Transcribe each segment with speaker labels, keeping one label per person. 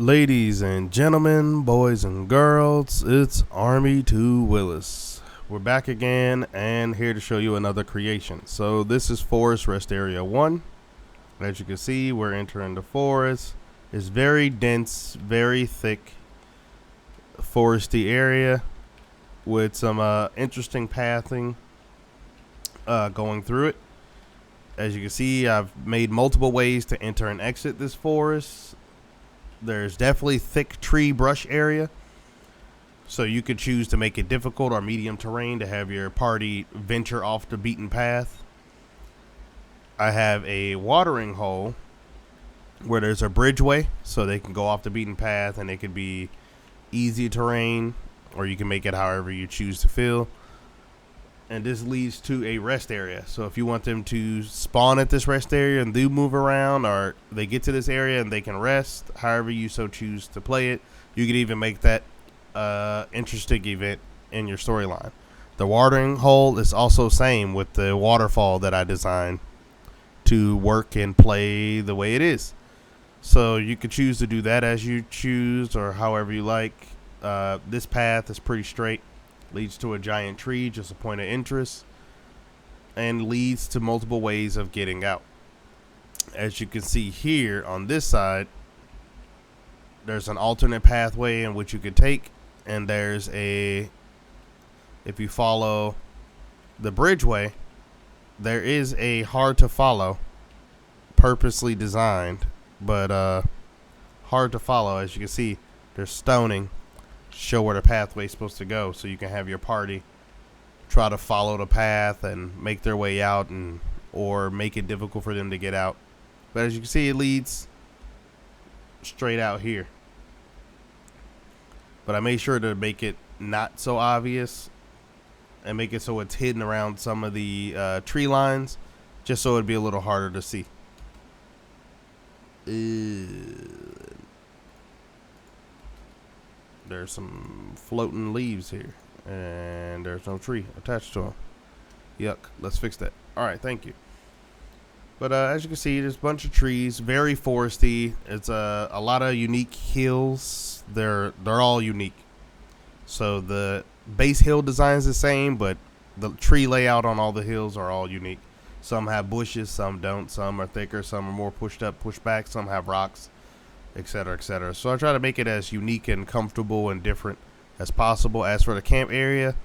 Speaker 1: Ladies and gentlemen, boys and girls, it's Army 2 Willis. We're back again and here to show you another creation. So this is Forest Rest Area 1. As you can see, we're entering the forest. It's very dense, very thick, foresty area with some interesting pathing going through it. As you can see, I've made multiple ways to enter and exit this forest. There's definitely thick tree brush area, so you could choose to make it difficult or medium terrain to have your party venture off the beaten path. I have a watering hole where there's a bridgeway, so they can go off the beaten path and it could be easy terrain, or you can make it however you choose to feel. And this leads to a rest area. So if you want them to spawn at this rest area and do move around, or they get to this area and they can rest, however you so choose to play it, you could even make that interesting event in your storyline. The watering hole is also same with the waterfall that I designed to work and play the way it is. So you could choose to do that as you choose or however you like. This path is pretty straight. Leads to a giant tree, just a point of interest, and leads to multiple ways of getting out. As you can see here on this side, there's an alternate pathway in which you could take, and there's if you follow the bridgeway, there is a hard to follow, purposely designed, but hard to follow. As you can see, there's stoning. Show where the pathway is supposed to go, so you can have your party try to follow the path and make their way out, or make it difficult for them to get out. But as you can see, it leads straight out here. But I made sure to make it not so obvious and make it so it's hidden around some of the tree lines, just so it'd be a little harder to see. There's some floating leaves here, and there's no tree attached to them. Yuck. Let's fix that. All right, thank you. But as you can see, there's a bunch of trees, very foresty. It's a lot of unique hills. They're all unique. So the base hill design is the same, but the tree layout on all the hills are all unique. Some have bushes, some don't. Some are thicker, some are more pushed up, pushed back. Some have rocks, etc., etc. So I try to make it as unique and comfortable and different as possible. As for the camp area,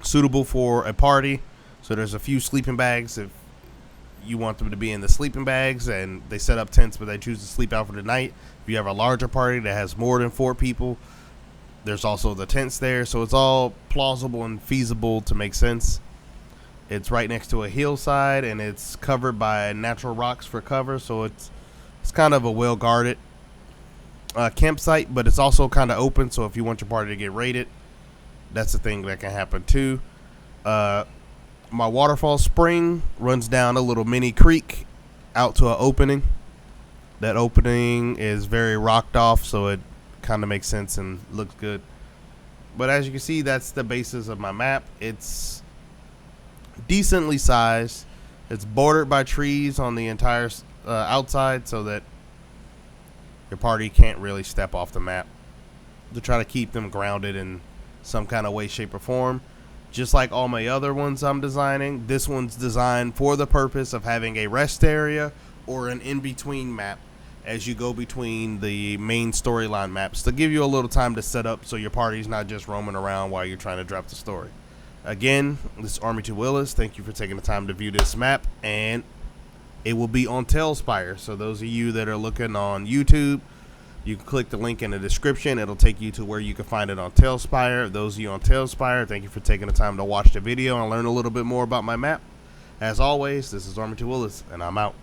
Speaker 1: suitable for a party. So there's a few sleeping bags if you want them to be in the sleeping bags, and they set up tents, but they choose to sleep out for the night. If you have a larger party that has more than 4 people, there's also the tents there. So it's all plausible and feasible to make sense. It's right next to a hillside, and it's covered by natural rocks for cover, so it's kind of a well-guarded campsite, but it's also kind of open, so if you want your party to get raided, that's the thing that can happen too. My waterfall spring runs down a little mini creek out to an opening. That opening is very rocked off, so it kind of makes sense and looks good. But as you can see, that's the basis of my map. It's decently sized. It's bordered by trees on the entire outside, so that your party can't really step off the map, to try to keep them grounded in some kind of way, shape, or form. Just like all my other ones I'm designing, this one's designed for the purpose of having a rest area or an in-between map as you go between the main storyline maps, to give you a little time to set up so your party's not just roaming around while you're trying to drop the story. Again, this is Army 2 Willis. Thank you for taking the time to view this map, and it will be on Tailspire. So those of you that are looking on YouTube, you can click the link in the description. It'll take you to where you can find it on Tailspire. Those of you on Tailspire, thank you for taking the time to watch the video and learn a little bit more about my map. As always, this is Army 2 Willis, and I'm out.